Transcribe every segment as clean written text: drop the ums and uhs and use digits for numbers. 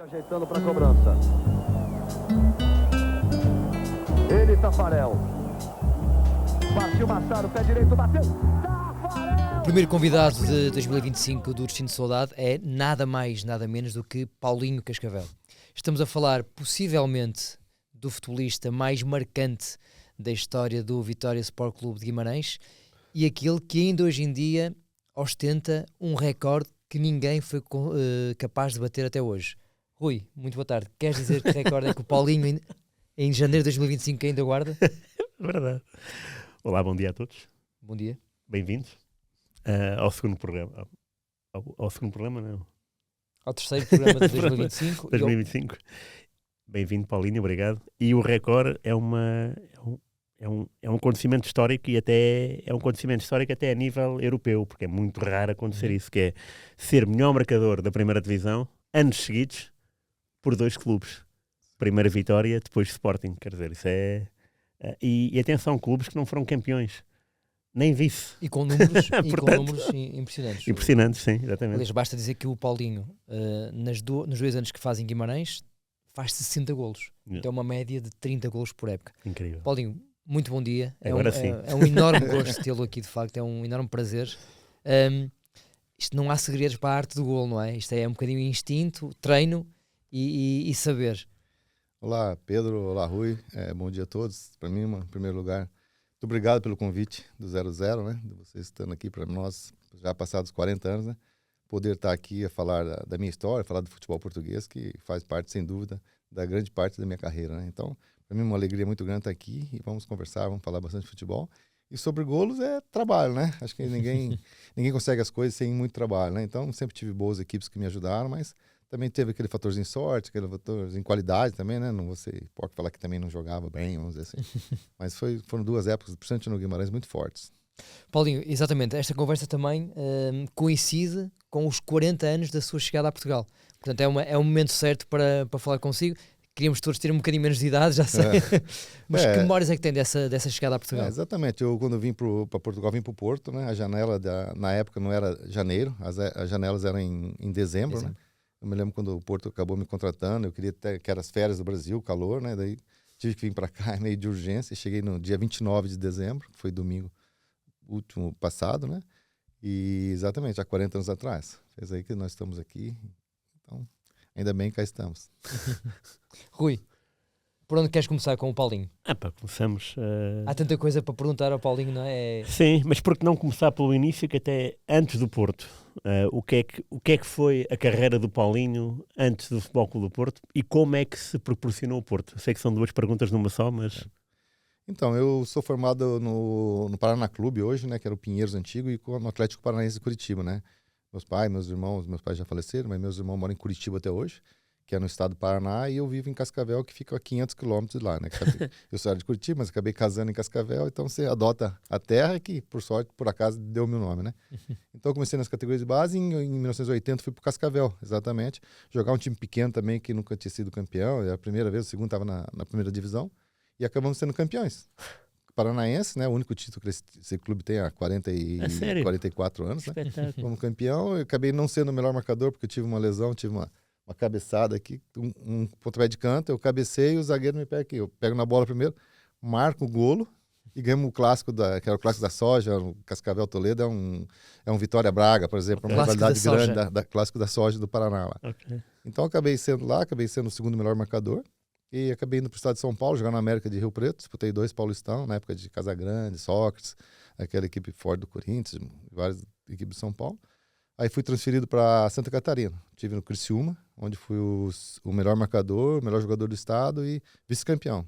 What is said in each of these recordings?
Ajeitando para a cobrança. Ele, Tafarel. Partiu Machado, pé direito, bateu. Tafarel! O primeiro convidado de 2025 do Destino de Saudade é nada mais, nada menos do que Paulinho Cascavel. Estamos a falar, possivelmente, do futebolista mais marcante da história do Vitória Sport Clube de Guimarães e aquele que ainda hoje em dia ostenta um recorde que ninguém foi capaz de bater até hoje. Rui, muito boa tarde. Queres dizer que recorde é que o Paulinho em janeiro de 2025 ainda guarda? Verdade. Olá, bom dia a todos. Bom dia. Bem-vindos ao segundo programa. Ao segundo programa, não. Ao terceiro programa de 2025. 2025. Bem-vindo, Paulinho, obrigado. E o recorde é um acontecimento histórico e até é um acontecimento histórico até a nível europeu, porque é muito raro acontecer isso, que é ser melhor marcador da primeira divisão, anos seguidos, por dois clubes. Primeira Vitória, depois Sporting. Quer dizer, isso é... E atenção, clubes que não foram campeões. Nem vice. E com números, Portanto, impressionantes. Impressionantes, sim, exatamente. Aliás, basta dizer que o Paulinho, nos 2 anos que faz em Guimarães, faz 60 golos. Então é uma média de 30 golos por época. Incrível. Paulinho, muito bom dia. Agora sim. É um enorme gosto tê-lo aqui, de facto. É um enorme prazer. Isto não há segredos para a arte do golo, não é? Isto é um bocadinho instinto, treino e saber. Olá, Pedro. Olá, Rui. Bom dia a todos. Para mim, em primeiro lugar, muito obrigado pelo convite do 00, né? De vocês estando aqui para nós, já passados 40 anos, né? Poder estar aqui a falar da minha história, falar do futebol português, que faz parte, sem dúvida, da grande parte da minha carreira, né? Então, para mim é uma alegria muito grande estar aqui e vamos conversar, vamos falar bastante de futebol. E sobre golos é trabalho, né? Acho que ninguém consegue as coisas sem muito trabalho, né? Então, sempre tive boas equipes que me ajudaram, mas também teve aquele fatorzinho sorte, aquele fatorzinho qualidade também, né? Não você pode falar que também não jogava bem, vamos dizer assim. Mas foram 2 épocas, principalmente no Guimarães, muito fortes. Paulinho, exatamente, esta conversa também coincide com os 40 anos da sua chegada a Portugal. Portanto, é um momento certo para falar consigo. Queríamos todos ter um bocadinho menos de idade, já sei. Mas que memórias é que tem dessa chegada a Portugal? Exatamente. Eu, quando vim para Portugal, vim para o Porto, né? A janela, na época, não era janeiro, as janelas eram em dezembro, né? Eu me lembro quando o Porto acabou me contratando, eu queria que eram as férias do Brasil, calor, né? Daí tive que vir para cá meio de urgência. Cheguei no dia 29 de dezembro, que foi domingo último passado, né? E exatamente, há 40 anos atrás. Fez aí que nós estamos aqui. Então, ainda bem que cá estamos. Rui, por onde queres começar com o Paulinho? Começamos... Há tanta coisa para perguntar ao Paulinho, não é? Sim, mas por que não começar pelo início, que até antes do Porto? O que é que foi a carreira do Paulinho antes do Futebol Clube do Porto e como é que se proporcionou o Porto? Sei que são 2 perguntas numa só, mas... Então, eu sou formado no Paraná Clube hoje, né, que era o Pinheiros antigo, e no Atlético Paranaense de Curitiba, né? Meus pais já faleceram, mas meus irmãos moram em Curitiba até hoje, que é no estado do Paraná, e eu vivo em Cascavel, que fica a 500 quilômetros de lá, né? Eu sou de Curitiba, mas acabei casando em Cascavel, então você adota a terra que, por sorte, por acaso, deu meu nome, né? Então eu comecei nas categorias de base e em 1980 fui pro Cascavel, exatamente. Jogar um time pequeno também, que nunca tinha sido campeão, era a primeira vez, o segundo estava na primeira divisão, e acabamos sendo campeões. Paranaense, né? O único título que esse clube tem há 44 anos, né? Como campeão, eu acabei não sendo o melhor marcador, porque eu tive uma lesão, tive uma cabeçada aqui, um pontapé de canto, eu cabeceio e o zagueiro me pega aqui. Eu pego na bola primeiro, marco o golo e ganhamos o clássico, que era o clássico da soja, o Cascavel Toledo, é um Vitória Braga, por exemplo, uma rivalidade grande da clássico da soja do Paraná lá. Okay. Então acabei sendo o segundo melhor marcador. E acabei indo para o estado de São Paulo, jogar na América de Rio Preto. Disputei 2 Paulistão, na época de Casagrande, Sócrates, aquela equipe forte do Corinthians, várias equipes de São Paulo. Aí fui transferido para Santa Catarina. Estive no Criciúma, onde fui o melhor marcador, o melhor jogador do estado e vice-campeão.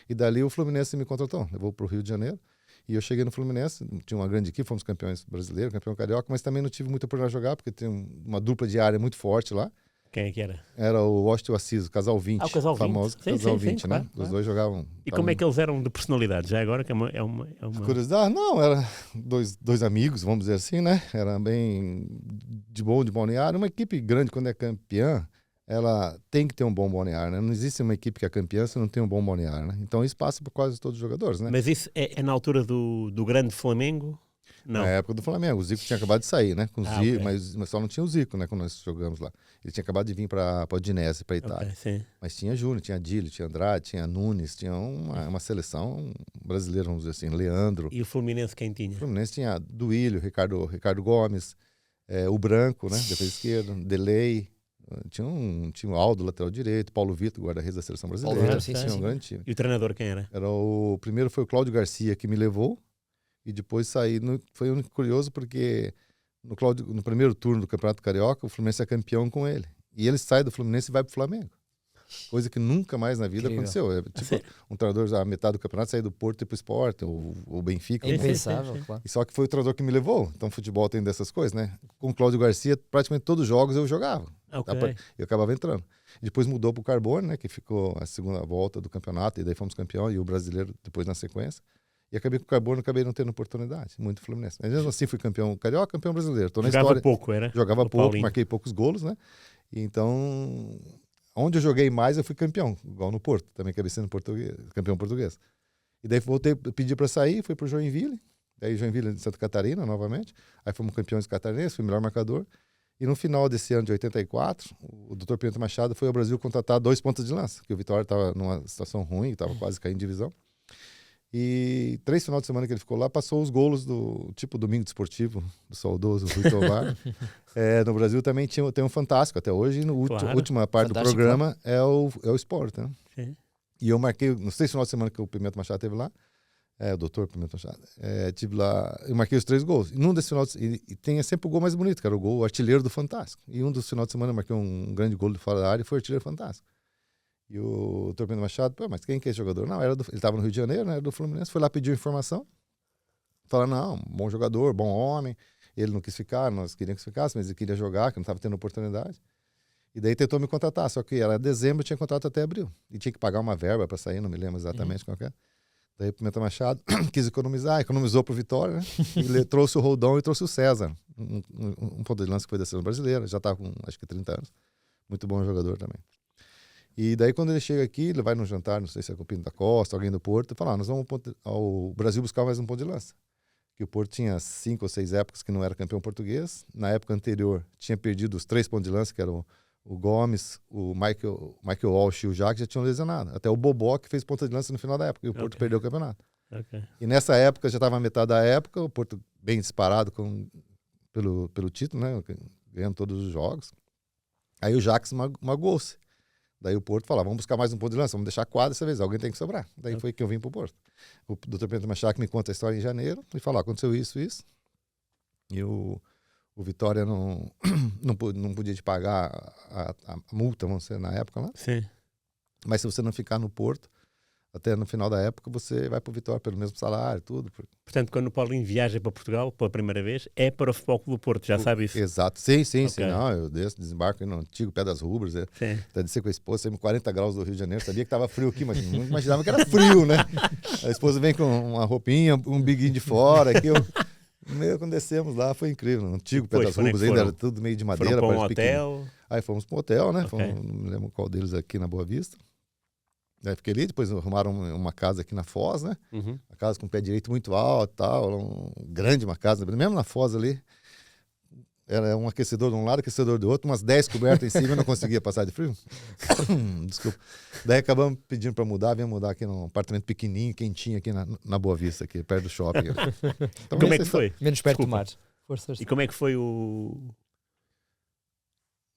E dali o Fluminense me contratou, levou para o Rio de Janeiro. E eu cheguei no Fluminense, tinha uma grande equipe, fomos campeões brasileiros, campeão carioca, mas também não tive muita oportunidade de jogar, porque tem uma dupla de área muito forte lá. Quem é que era? Era o Washington Assis, o Casal 20. O Casal 20. Famoso Casal 20, né? Claro. Os dois jogavam... E como é que eles eram de personalidade? Já agora, que é uma... Curiosidade? Não, era dois amigos, vamos dizer assim, né? Era bem de balneário. Uma equipe grande, quando é campeã, ela tem que ter um bom balneário, né? Não existe uma equipe que é campeã se não tem um bom balneário, né? Então isso passa por quase todos os jogadores, né? Mas isso é na altura do grande Flamengo? Não. Na época do Flamengo. O Zico tinha acabado de sair, né? Com o Zico, ok. mas só não tinha o Zico, né? Quando nós jogamos lá. Ele tinha acabado de vir para a Udinese, para a Itália. Ok, sim. Mas tinha Júnior, tinha Adílio, tinha Andrade, tinha Nunes, tinha uma seleção brasileira, vamos dizer assim, Leandro. E o Fluminense quem tinha? O Fluminense tinha Duílio, Ricardo Gomes, o Branco, né? Defesa esquerda, Delay. Tinha um Aldo, lateral direito, Paulo Vitor, guarda-redes da seleção brasileira. Paulo Vitor, sim, Tinha sim. um grande time. E o treinador quem era? Primeiro foi o Cláudio Garcia que me levou, e depois saí. Foi um único curioso porque no primeiro turno do Campeonato Carioca, o Fluminense é campeão com ele. E ele sai do Fluminense e vai pro Flamengo. Coisa que nunca mais na vida Incrível. aconteceu. É tipo um treinador já a metade do campeonato sair do Porto e ir pro Sport, ou o Benfica. É ou- impensável, claro. E só que foi o treinador que me levou. Então futebol tem dessas coisas, né? Com o Cláudio Garcia, praticamente todos os jogos eu jogava. Ok. Eu acabava entrando. E depois mudou pro Carbone, né? Que ficou a segunda volta do campeonato, e daí fomos campeão, e o brasileiro depois na sequência. E acabei com o Carbone, acabei não tendo oportunidade. Muito Fluminense. Mas mesmo assim fui campeão carioca, campeão brasileiro. Tô na Jogava história. pouco, era? Jogava O pouco, Paulinho. marquei poucos golos, né? E então, onde eu joguei mais, eu fui campeão. Igual no Porto, também acabei sendo campeão português. E daí voltei, pedi para sair, fui pro Joinville. Daí Joinville de Santa Catarina, novamente. Aí fomos campeões catarinenses, fui melhor marcador. E no final desse ano de 84, o Dr. Pinto Machado foi ao Brasil contratar 2 pontas de lança, que o Vitória estava numa situação ruim, estava quase caindo de divisão. E 3 finais de semana que ele ficou lá, passou os golos do tipo Domingo Desportivo, do saudoso Rui Tovar. No Brasil também tem um Fantástico até hoje, e na Claro. última parte do Fantástico, programa é o Sport, né? Sim. E eu marquei, nos 3 finais de semana que o Pimenta Machado teve lá, o doutor Pimenta Machado, tive lá, eu marquei os 3 gols. E num desses finais, e tem sempre o gol mais bonito, que era o gol artilheiro do Fantástico. E um dos finais de semana eu marquei um grande gol de fora da área e foi o artilheiro Fantástico. E o doutor Pimenta Machado, pô, mas quem que é esse jogador? Não, ele estava no Rio de Janeiro, né, era do Fluminense, foi lá pedir informação. Falaram, não, bom jogador, bom homem. Ele não quis ficar, nós queríamos que ficasse, mas ele queria jogar, que não estava tendo oportunidade. E daí tentou me contratar, só que era dezembro, tinha contrato até abril. E tinha que pagar uma verba para sair, não me lembro exatamente qual que era. Daí o Pimenta Machado quis economizou pro Vitória, né? Ele trouxe o Roldão e trouxe o César, um ponto de lança que foi da seleção brasileira, já estava com acho que 30 anos. Muito bom jogador também. E daí quando ele chega aqui, ele vai num jantar, não sei se é com o Pinto da Costa, alguém do Porto, e fala, nós vamos ao Brasil buscar mais um ponto de lança. Que o Porto tinha 5 ou 6 épocas que não era campeão português. Na época anterior, tinha perdido os 3 pontos de lança, que eram o Gomes, o Michael Walsh e o Jacques já tinham lesionado. Até o Bobó que fez ponta de lança no final da época, e o Porto perdeu o campeonato. Ok. E nessa época, já estava a metade da época, o Porto bem disparado pelo título, né? Ganhando todos os jogos. Aí o Jacques magoou-se. Daí o Porto falava, vamos buscar mais um ponto de lança, vamos deixar a quadra dessa vez, alguém tem que sobrar. Daí foi que eu vim pro Porto. O Dr. Pedro Machado me conta a história em janeiro e fala, aconteceu isso. E o Vitória não podia te pagar a multa, vamos dizer, na época lá. Sim. Mas se você não ficar no Porto, até no final da época, você vai pro Vitória pelo mesmo salário, tudo. Portanto, quando o Paulinho viaja para Portugal pela primeira vez, é para o Futebol Clube do Porto, já sabe isso? Exato. Sim. Ok. Não, eu desembarco aí no antigo Pé das Rubras, Sim. até descer com a esposa, saímos 40 graus do Rio de Janeiro, sabia que tava frio aqui, mas não imaginava que era frio, né? A esposa vem com uma roupinha, um biguinho de fora, aqui quando descemos lá, foi incrível, no antigo Pé Depois, das quando é que Rubras, ainda foram? era tudo meio de madeira. Foram para um parece pequeno. hotel. Aí fomos para um hotel, né? Ok. Não me lembro qual deles aqui na Boa Vista. Aí fiquei ali, depois arrumaram uma casa aqui na Foz, né? Uhum. Uma casa com pé direito muito alto e tal, grande uma casa, mesmo na Foz ali. Era um aquecedor de um lado, aquecedor do outro, umas 10 cobertas em cima, eu não conseguia passar de frio. Desculpa. Daí acabamos pedindo para mudar, vinha mudar aqui num apartamento pequenininho, quentinho aqui na Boa Vista, aqui perto do shopping. Então, Como é essa que foi? Menos perto do Desculpa. mar. Força. E como é que foi o...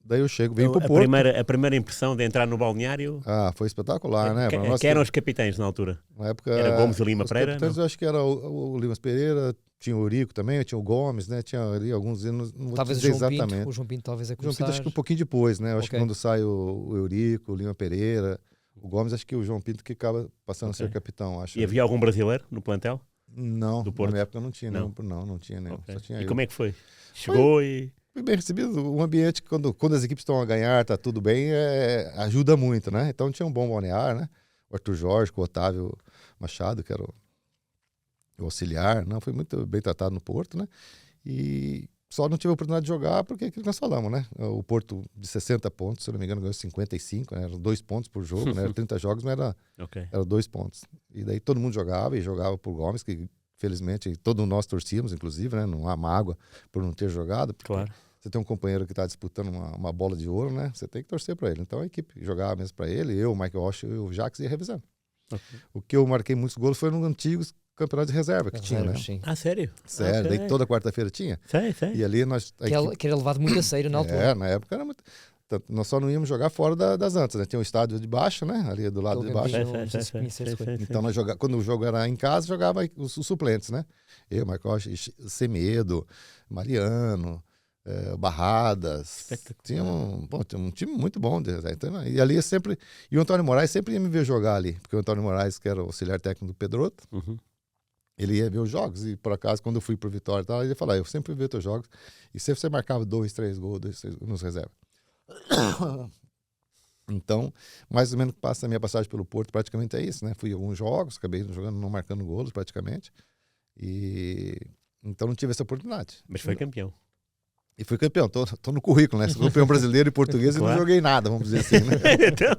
Daí eu chego, venho pro a, Porto. a primeira impressão de entrar no balneário? Ah, foi espetacular, né? Pra nós Quem eram os capitães na altura? na época, Era Gomes e Lima os Pereira, capitães, não? eu acho que era o Limas Pereira, tinha o Eurico também, tinha o Gomes, né? Tinha ali alguns, não vou Talvez dizer o João exatamente. Pinto. O João Pinto talvez é O João começar. Pinto acho que um pouquinho depois, né? Eu acho que Ok. quando sai o Eurico, o Lima Pereira, o Gomes, acho que o João Pinto que acaba passando a ser Ok. capitão, acho. E havia algum brasileiro no plantel? Não, do na Porto? minha época não tinha Não. nenhum, não tinha nenhum, Ok. só tinha E eu. como é que foi? Chegou e... Fui bem recebido, um ambiente que quando as equipes estão a ganhar, tá tudo bem, ajuda muito, né? Então tinha um bom balneário, né? O Arthur Jorge, com o Otávio Machado, que era o auxiliar, não, foi muito bem tratado no Porto, né? E só não tive a oportunidade de jogar porque é aquilo que nós falamos, né? O Porto de 60 pontos, se eu não me engano, ganhou 55, né? Eram 2 pontos por jogo, né? Era 30 jogos, mas era Ok. 2 pontos. E daí todo mundo jogava, e jogava por Gomes, que felizmente, e todos nós torcíamos, inclusive, né? Não há mágoa por não ter jogado. Claro. Você tem um companheiro que está disputando uma bola de ouro, né? Você tem que torcer para ele. Então a equipe jogava mesmo para ele, eu, o Mike Walsh e o Jacques ia revisando. Ok. O que eu marquei muitos gols foi nos antigos campeonatos de reserva que tinha, né? Sim. Ah, sério? Sério, Ok. daí que toda quarta-feira tinha. Sei. E ali nós... a equipe- Que era levado muito a sério na altura. na época era muito... Nós só não íamos jogar fora das Antas, né? Tinha um estádio de baixo, né? Ali do lado de baixo. Campinho, não sei se conheces, Rui. Então, quando o jogo era em casa, jogava os suplentes, né? Eu, Marcos, Semedo, Mariano, Barradas. Espetacular. Tinha um time muito bom. Então, e ali sempre... E o Antônio Moraes sempre ia me ver jogar ali. Porque o Antônio Moraes, que era o auxiliar técnico do Pedroto, Uhum. ele ia ver os jogos. E, por acaso, quando eu fui pro Vitória, ele ia falar, eu sempre vi teus jogos. E sempre você marcava 2, 3 gols, nos reservas. Então, mais ou menos passa a minha passagem pelo Porto, praticamente é isso, né? Fui em alguns jogos, acabei jogando, não marcando golos praticamente. E então não tive essa oportunidade. Mas foi campeão. E fui campeão, tô no currículo, né? Sou campeão brasileiro e português e Claro. não joguei nada, vamos dizer assim, né? Então,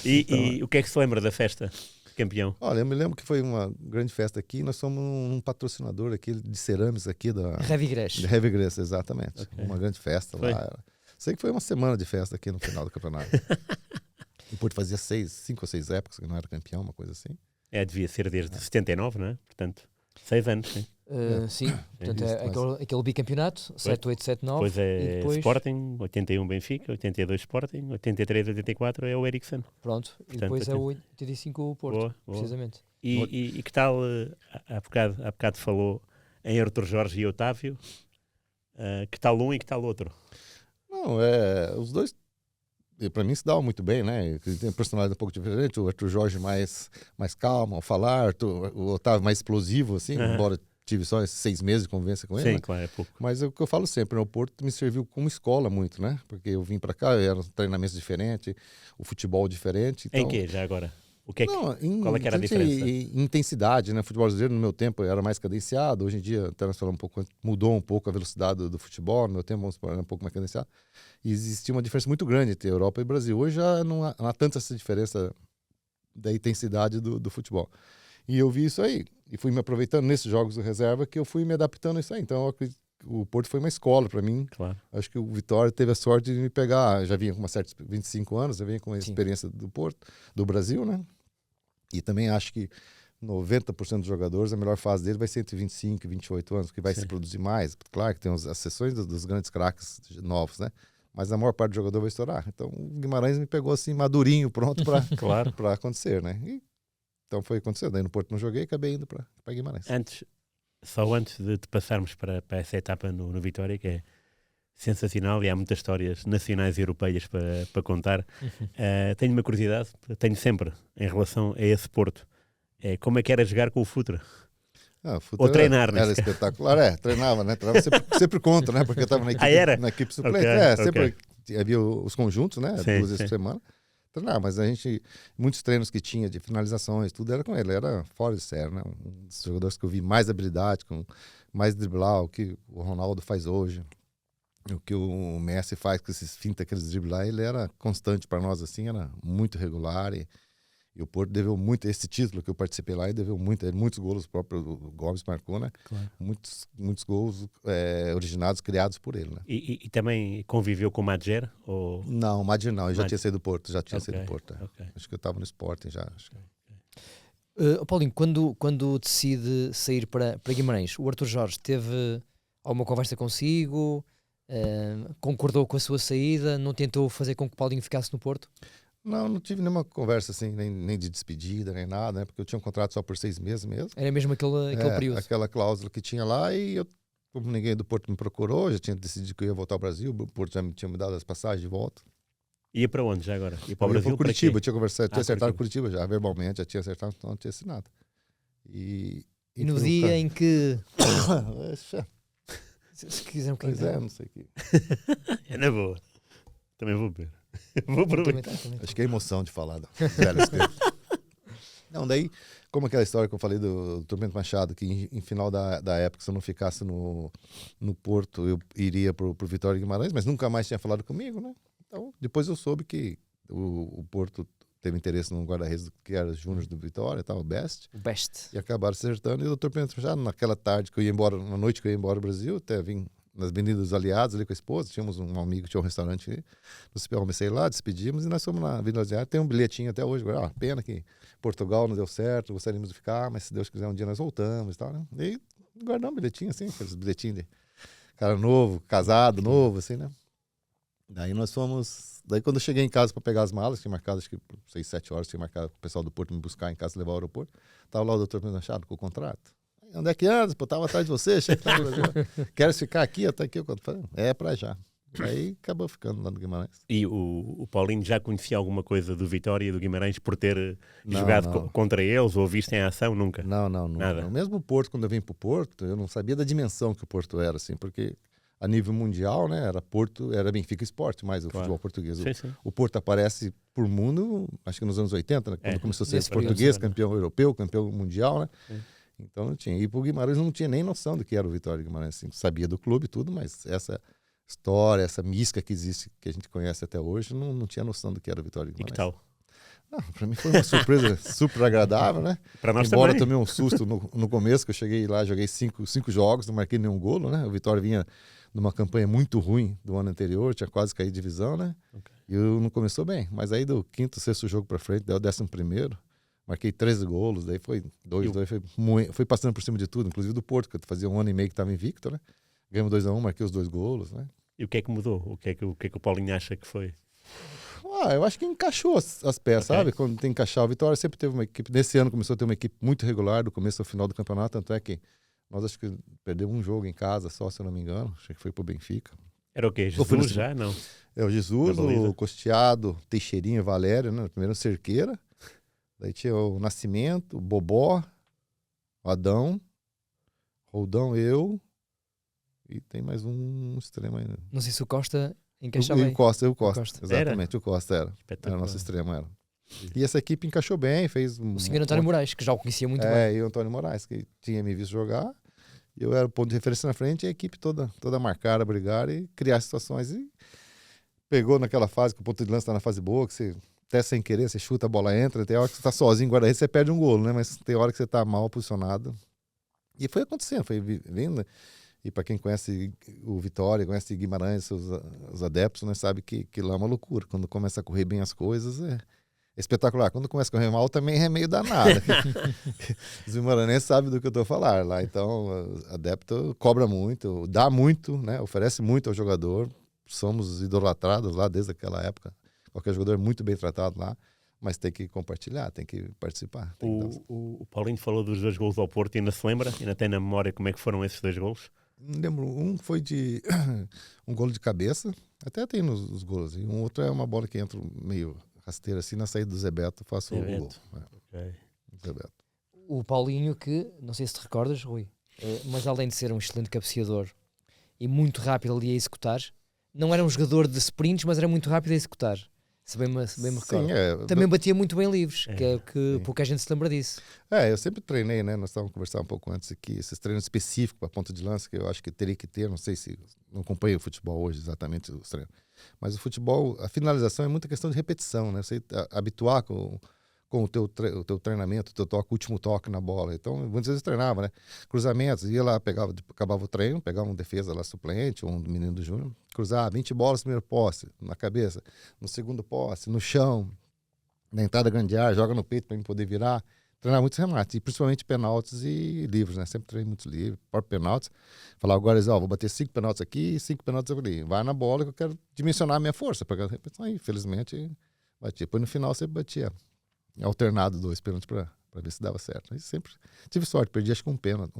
e o que é que se lembra da festa de campeão? Olha, eu me lembro que foi uma grande festa aqui, nós somos um patrocinador aqui de cerâmicas aqui da Revigrés. de Heavy Grace, exatamente. Ok. Uma grande festa Foi? lá. Sei que foi uma semana de festa aqui no final do campeonato. O Porto fazia 5 ou 6 épocas que não era campeão, uma coisa assim. Devia ser desde 79, não é? Portanto, 6 anos, sim. Sim, portanto isso, é aquele bicampeonato, 7, 8, 7, 9. Depois é e depois, Sporting, 81 Benfica, 82 Sporting, 83, 84 é o Ericsson. pronto, e Portanto, depois é o 85 o Porto, Boa, boa. precisamente. E que tal, há bocado falou em Arthur Jorge e Otávio, que tal um e que tal outro? Não, os dois, para mim, se davam muito bem, né? Tem personalidade um pouco diferente. O Arthur Jorge mais calmo ao falar, o Otávio mais explosivo, assim, Aham. embora tive só esses 6 meses de convivência com ele. Sim, Né? claro, é pouco. Mas é o que eu falo sempre, né? O Porto me serviu como escola muito, né? Porque eu vim para cá, eram treinamentos diferentes, o futebol diferente. Então... Em quê, já agora? O que é que... Não, qual é que era a diferença? Em intensidade, né? O futebol brasileiro, no meu tempo, era mais cadenciado. Hoje em dia, até nós falamos um pouco, mudou um pouco a velocidade do futebol. No meu tempo, vamos supor, era um pouco mais cadenciado. E existia uma diferença muito grande entre Europa e Brasil. Hoje já não há tanta essa diferença da intensidade do futebol. E eu vi isso aí. E fui me aproveitando nesses jogos de reserva que eu fui me adaptando a isso aí. Então, eu acredito que o Porto foi uma escola para mim. Claro. Acho que o Vitória teve a sorte de me pegar. Já vinha com uma certa 25 anos, já vinha com a Sim. experiência do Porto, do Brasil, né? E também acho que 90% dos jogadores, a melhor fase dele vai ser entre 25 e 28 anos, que vai Sim. se produzir mais. Claro que tem as sessões dos grandes craques novos, né? Mas a maior parte do jogador vai estourar. Então o Guimarães me pegou assim, madurinho, pronto Claro. para acontecer, né? E, então foi acontecendo. Daí no Porto não joguei, acabei indo para Guimarães. Só antes de passarmos para essa etapa no Vitória, que é sensacional e há muitas histórias nacionais e europeias para contar. Tenho uma curiosidade, tenho sempre, em relação a esse Porto. Como é que era jogar com o Futre? Ah, Ou treinar, né? Era espetacular, treinava, né? Treinava sempre contra, né? Porque eu estava era? na equipe suplente. Ok, Sempre havia os conjuntos, né? Sim, 2 vezes sim. por semana. Treinava, mas muitos treinos que tinha de finalizações, tudo era com ele, era fora de série, né? Um dos jogadores que eu vi mais habilidade, com mais driblar, o que o Ronaldo faz hoje, o que o Messi faz com esses finta, aqueles driblar, ele era constante para nós, assim, era muito regular e o Porto deveu muito, esse título que eu participei lá, e deveu muitos gols, o próprio Gomes marcou, né? Claro. Muitos gols originados, criados por ele, né? E também conviveu com o Madjer? Ou... Não, o Madir não, eu já Madir. tinha saído do Porto, Ok, ok. Acho que eu estava no Sporting já. Acho que... Paulinho, quando decide sair para Guimarães, o Arthur Jorge teve alguma conversa consigo? Concordou com a sua saída? Não tentou fazer com que o Paulinho ficasse no Porto? Não tive nenhuma conversa assim, nem de despedida, nem nada, né? Porque eu tinha um contrato só por 6 meses mesmo. Era mesmo aquele período? Aquela cláusula que tinha lá e eu, como ninguém do Porto me procurou, já tinha decidido que eu ia voltar ao Brasil, o Porto já me tinha me dado as passagens de volta. Ia para onde já agora? Ia para o Eu ia Brasil? para Curitiba, para eu tinha conversado, tinha acertado Curitiba. Curitiba já, verbalmente, já tinha acertado, então não tinha assinado. E E no foi um dia cara- em que... Poxa, Se quiser um pois bocadinho. não sei o que. É na boa. Também vou beber. Vou aproveitar. Também tá. Acho que é emoção de falar do velhos tempos. Não, daí, como aquela história que eu falei do Tormento Machado, que em final da época, se eu não ficasse no Porto, eu iria pro Vitória de Guimarães, mas nunca mais tinha falado comigo, né? Então, depois eu soube que o Porto teve interesse num guarda-redes que era júnior do Vitória, tal, o Best. O best. E acabaram acertando. E o Dr. Pedro já naquela tarde que eu ia embora, na noite que eu ia embora do Brasil, até vim nas Avenidas dos Aliados ali com a esposa. Tínhamos um amigo, tinha um restaurante ali. Eu comecei lá, despedimos e nós fomos na Avenida dos Aliados. Tem um bilhetinho até hoje. Pena que Portugal não deu certo, gostaríamos de ficar, mas se Deus quiser um dia nós voltamos e tal, né? E aí guardamos um bilhetinho assim, aqueles bilhetinhos de cara novo, casado, novo, assim, né? Daí nós fomos. Daí quando eu cheguei em casa para pegar as malas, tinha marcado acho que 6, 7 horas, tinha marcado o pessoal do Porto me buscar em casa e levar ao aeroporto. Tava lá o doutor Pedro Machado com o contrato. Onde é que anda? Pô, tava atrás de você, chefe. Queres ficar aqui? Até aqui. É pra já. Aí acabou ficando lá no Guimarães. E o Paulinho já conhecia alguma coisa do Vitória e do Guimarães por ter jogado contra eles ou visto em ação? Nunca? Não, nunca. Nada. Não. Mesmo o Porto, quando eu vim pro Porto, eu não sabia da dimensão que o Porto era, assim, porque a nível mundial, né, era Porto, era Benfica Esporte, mais o futebol português. Sim. O Porto aparece por mundo, acho que nos anos 80, né, quando começou a ser esse português, português, né? campeão europeu, campeão mundial, né? Sim. Então não tinha. E pro Guimarães não tinha nem noção do que era o Vitória Guimarães. Assim, sabia do clube e tudo, mas essa história, essa mística que existe, que a gente conhece até hoje, não tinha noção do que era o Vitória E Guimarães. que tal? Não, pra mim foi uma surpresa super agradável, né? Para nós Embora também. tomei um susto no começo, que eu cheguei lá, joguei cinco jogos, não marquei nenhum golo, né? O Vitória vinha numa campanha muito ruim do ano anterior, tinha quase caído de divisão, né? Ok. E eu não começou bem. Mas aí do quinto, sexto jogo pra frente, deu o 11º, marquei 13 golos, daí foi 2, foi passando por cima de tudo, inclusive do Porto, que eu fazia 1 ano e meio que estava invicto, né? Ganhamos 2-1, marquei os 2 golos, né? E o que é que mudou? O que é que o Paulinho acha que foi? Eu acho que encaixou as peças, Ok. sabe? Quando tem que encaixar. O Vitória sempre teve uma equipe. Nesse ano começou a ter uma equipe muito regular, do começo ao final do campeonato. Tanto é que nós acho que perdemos um jogo em casa só, se eu não me engano. Acho que foi pro Benfica. Era o quê? Ou foi Jesus no- já? Não. É o Jesus, Na baliza. o Costeado, Teixeirinha, Valério, né? Primeiro o Cerqueira. Daí tinha o Nascimento, o Bobó, o Adão, Roldão, eu. E tem mais um extremo ainda. Não sei se o Costa encaixa E bem. o Costa. Costa. Exatamente, o Costa era. Era Espetacular. o nosso extremo, era. E essa equipe encaixou bem, fez O senhor António Moraes, que já o conhecia muito bem. E o Antônio Moraes, que tinha me visto jogar. E eu era o ponto de referência na frente e a equipe toda marcar, a brigar e criar situações. E pegou naquela fase que o ponto de lança está na fase boa, que você até sem querer, você chuta, a bola entra. Tem hora que você está sozinho, guarda-redes, você perde um golo, né? Mas tem hora que você está mal posicionado. E foi acontecendo, foi vindo. E para quem conhece o Vitória, conhece Guimarães, os adeptos, né, sabe que lá é uma loucura. Quando começa a correr bem as coisas, é espetacular. Quando começa a correr mal, também é meio danado. Os guimaranenses sabem do que eu estou falando lá. Então, o adepto cobra muito, dá muito, né, oferece muito ao jogador. Somos idolatrados lá desde aquela época. Qualquer jogador é muito bem tratado lá, mas tem que compartilhar, tem que participar. Tem que dar- O Paulinho falou dos 2 golos ao Porto e ainda se lembra? Ainda tem na memória como é que foram esses 2 golos? Não lembro, um foi de um golo de cabeça, até tem nos gols, e um outro é uma bola que entra meio rasteira assim, na saída do Zé Beto, faço o gol. Beto. É, Zé Beto. O Paulinho, que, não sei se te recordas, Rui, mas além de ser um excelente cabeceador e muito rápido ali a executar, não era um jogador de sprints, mas era muito rápido a executar. Se bem me recordo. Sim, Também batia muito bem livres, É, que é que sim. pouca gente se lembra disso. eu sempre treinei, né? Nós estávamos conversando um pouco antes aqui, esses treinos específicos para ponta de lança, que eu acho que teria que ter, não sei se, não acompanho o futebol hoje exatamente os treinos, mas o futebol, a finalização é muita questão de repetição, né? Você habituar com o teu treinamento, o teu toque, o último toque na bola. Então, muitas vezes eu treinava, né? Cruzamentos, ia lá, acabava o treino, pegava um defesa lá suplente, um menino do júnior, cruzava 20 bolas no primeiro posse, na cabeça, no segundo posse, no chão, na entrada grande área, joga no peito para mim poder virar. Treinar muitos remates, e principalmente penaltis e livros, né? Sempre treinei muitos livros, próprio penaltis. Falar agora, vou bater 5 penaltis aqui e 5 penaltis ali. Vai na bola que eu quero dimensionar a minha força. Porque, infelizmente, batia. Depois no final sempre batia. Alternado 2 pênaltis para ver se dava certo. E sempre tive sorte, perdi acho que um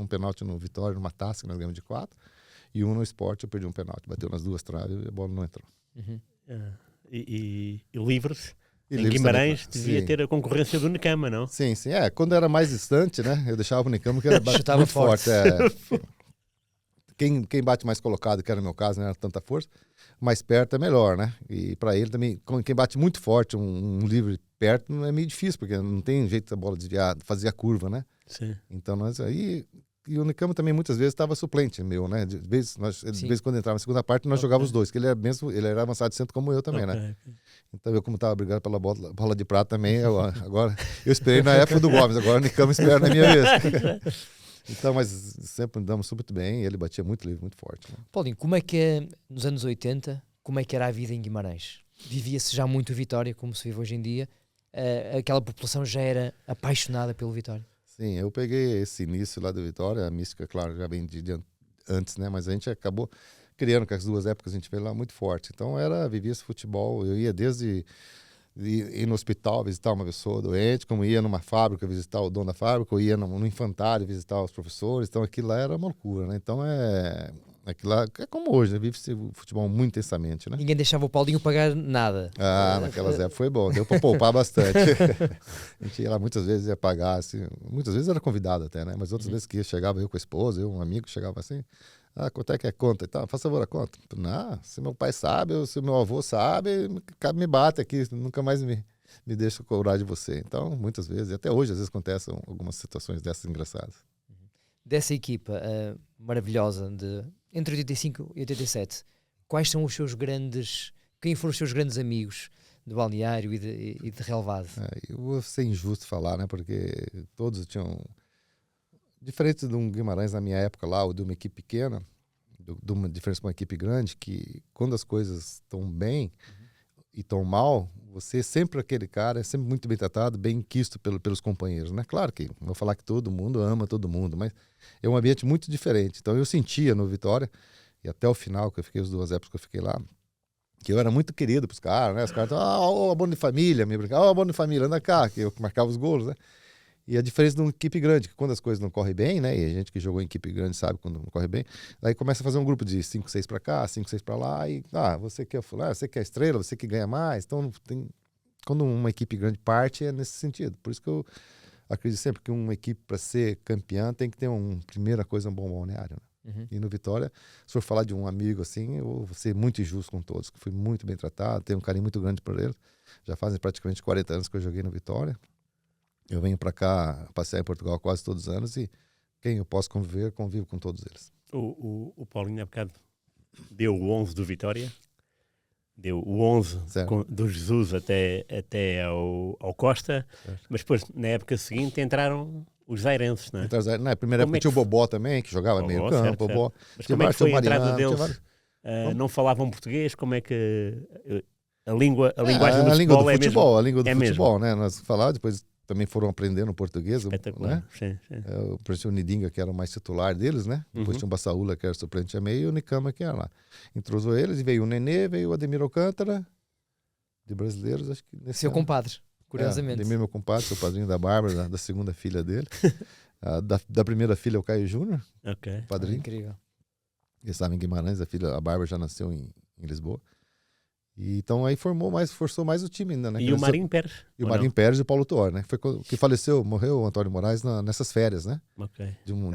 pênalti no Vitória, numa taça que nós ganhamos de 4, e um no Sport eu perdi um pênalti, bateu nas 2 traves e a bola não entrou. Uhum. E livres? E Em livres Guimarães também, devia sim. ter a concorrência do Necama, não? Sim. Quando era mais distante, né, eu deixava o Unicamp que era Chutava muito forte. forte. Quem bate mais colocado, que era no meu caso, não era tanta força, mais perto é melhor, né? E para ele também, quem bate muito forte, um livre perto, é meio difícil, porque não tem jeito da bola desviar, fazer a curva, né? Sim. Então nós aí. E o Unicamp também muitas vezes estava suplente meu, né? De vez em quando entrava na segunda parte, nós jogávamos os dois, que ele era avançado de centro como eu também, né? Então eu, como estava brigando pela bola de prata também, agora eu esperei na época do Gomes, agora o Nicama espera na minha vez. Então, mas sempre andamos muito bem, ele batia muito livre, muito forte. Né? Paulinho, como é que é, nos anos 80, como é que era a vida em Guimarães? Vivia-se já muito Vitória, como se vive hoje em dia? Aquela população já era apaixonada pelo Vitória? Sim, eu peguei esse início lá do Vitória, a mística, claro, já vem de antes, né? Mas a gente acabou criando, com as duas épocas a gente veio lá muito forte. Então, vivia esse futebol, eu ia desde ir no hospital visitar uma pessoa doente, como ia numa fábrica visitar o dono da fábrica, ou ia no infantário visitar os professores, então aquilo lá era uma loucura, né? Então aquilo lá é como hoje, né? Vive-se o futebol muito intensamente, né? Ninguém deixava o Paulinho pagar nada. Naquelas épocas foi bom, deu para poupar bastante. A gente ia lá muitas vezes, ia pagar, assim, muitas vezes era convidado até, né? Mas outras vezes que chegava eu com a esposa, um amigo chegava assim, quanto é que é a conta e tal? Faz favor a conta. Não, se meu pai sabe, ou se meu avô sabe, me bate aqui, nunca mais me deixa cobrar de você. Então, muitas vezes, e até hoje, às vezes acontecem algumas situações dessas engraçadas. Dessa equipa maravilhosa entre 85 e 87, quais são os seus quem foram os seus grandes amigos de balneário e de relevado? Eu vou ser injusto falar, né? Porque todos tinham... Diferente de um Guimarães na minha época lá, ou de uma equipe pequena, de uma diferença de uma equipe grande, que quando as coisas estão bem e estão mal, você sempre aquele cara, é sempre muito bem tratado, bem quisto pelos companheiros, né? Claro que não vou falar que todo mundo ama todo mundo, mas é um ambiente muito diferente. Então eu sentia no Vitória, e até o final, que eu fiquei as 2 épocas que eu fiquei lá, que eu era muito querido pros caras, né? Os caras estavam, abono de família, me brincavam, abono de família, anda cá, que eu marcava os gols, né? E a diferença de uma equipe grande, que quando as coisas não correm bem, né? E a gente que jogou em equipe grande sabe quando não corre bem, daí começa a fazer um grupo de 5, 6 para cá, 5, 6 para lá, e você quer fulano, você quer estrela, você que ganha mais. Então, quando uma equipe grande parte, é nesse sentido. Por isso que eu acredito sempre que uma equipe, para ser campeã, tem que ter primeira coisa, um bom balneário. Né? Uhum. E no Vitória, se for falar de um amigo assim, eu vou ser muito injusto com todos, que fui muito bem tratado, tenho um carinho muito grande por eles. Já fazem praticamente 40 anos que eu joguei no Vitória. Eu venho para cá passear em Portugal quase todos os anos e quem eu posso conviver, convivo com todos eles. O Paulinho, há bocado, deu o 11 do Vitória, deu o 11 do Jesus até ao Costa, mas depois, na época seguinte, entraram os zairenses, não é? Na primeira época tinha o Bobó também, que jogava meio campo. Bobó. Mas como é que foi a entrada deles? Não falavam português? Como é que... A linguagem do futebol é mesmo? A língua do futebol, né? Nós falávamos, depois também foram aprendendo português. Espetacular, né? Sim. O professor Nidinga, que era o mais titular deles, né? Depois tinha o Bassaúla, que era suplente a meio, e o Nicama, que era lá. Entrosou eles, e veio o Nenê, veio o Ademir Alcântara, de brasileiros, acho que... Seu compadre, curiosamente. Ademir, meu compadre, sou padrinho da Bárbara, da segunda filha dele. Da primeira filha, o Caio Júnior, padrinho. Incrível. Ele estava em Guimarães, a Bárbara já nasceu em Lisboa. E, então aí forçou mais o time ainda, né? E o Marinho Pérez? E o Marinho Pérez e o Paulo Tuori, né? Foi que faleceu, morreu o Antônio Moraes nessas férias, né?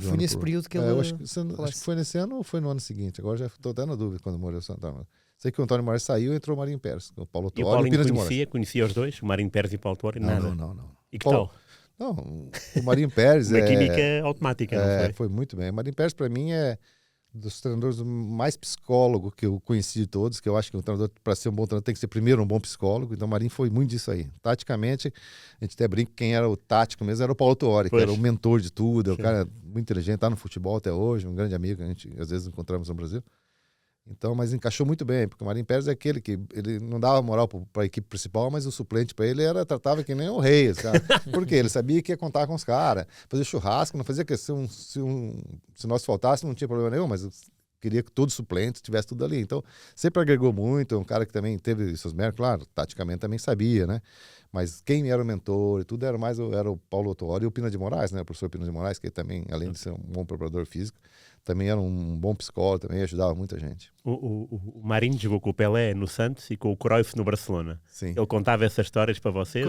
Foi nesse período que ele... acho que foi nesse ano ou foi no ano seguinte. Agora já estou até na dúvida quando morreu o Antônio. Sei que o Antônio Moraes saiu e entrou o Marinho Pérez. O Paulo Tuori e o Paulinho conhecia os dois? O Marinho Pérez e o Paulo Tuori? Nada? Não. E que tal? Não, o Marinho Pérez Uma química automática, não foi? Foi muito bem. O Marinho Pérez, para mim, é dos treinadores mais psicólogo que eu conheci de todos, que eu acho que o treinador, para ser um bom treinador, tem que ser primeiro um bom psicólogo. Então o Marinho foi muito disso aí. Taticamente, a gente até brinca que quem era o tático mesmo era o Paulo Tuori, que era o mentor de tudo, o cara muito inteligente, tá no futebol até hoje, um grande amigo, a gente às vezes encontramos no Brasil. Então, mas encaixou muito bem, porque o Marinho Pérez é aquele que ele não dava moral para a equipe principal, mas o suplente para ele tratava que nem o rei, cara. Porque ele sabia que ia contar com os caras, fazer churrasco, não fazia questão, se nós faltasse não tinha problema nenhum, mas queria que todos os suplentes tivesse tudo ali. Então, sempre agregou muito, é um cara que também teve seus méritos, claro, taticamente também sabia, né? Mas quem era o mentor e tudo era o Paulo Tuori e o Pina de Moraes, né? O professor Pina de Moraes, que também, além de ser um bom preparador físico, também era um bom psicólogo, também ajudava muita gente. O Marinho jogou com o Pelé no Santos e com o Cruyff no Barcelona. Sim. Ele contava essas histórias para vocês?